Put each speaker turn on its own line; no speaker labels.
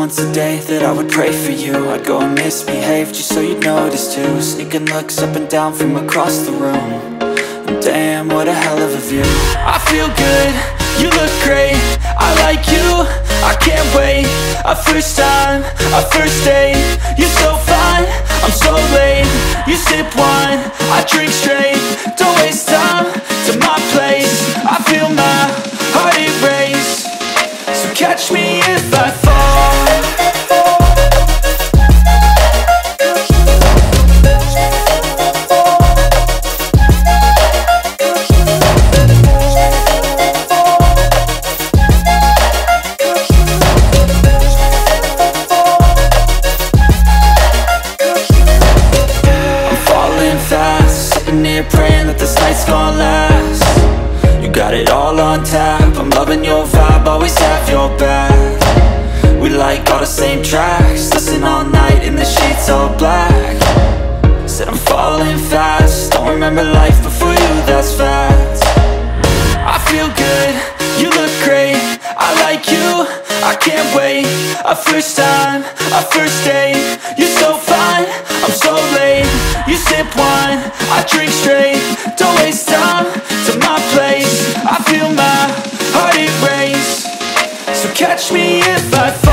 once a day that I would pray for you. I'd go and misbehave just so you'd notice too. Sneaking looks up and down from across the room. And damn, what a hell of a view. I feel good, you look great, I like you, I can't wait. A first time, a first date, you're so fine, I'm so late. You sip wine, I drink straight, don't waste time to my place. I feel my heart erase, so catch me if I fall. Praying that this night's gonna last. You got it all on tap, I'm loving your vibe, always have your back. We like all the same tracks, listen all night in the sheets all black. Said I'm falling fast, don't remember life before you, that's fact. I feel good, you look great, I like you, I can't wait. A first time, a first date, you're so fine, I'm so late. You sip wine, I drink straight, don't waste time to my place. I feel my heart erase, so catch me if I fall.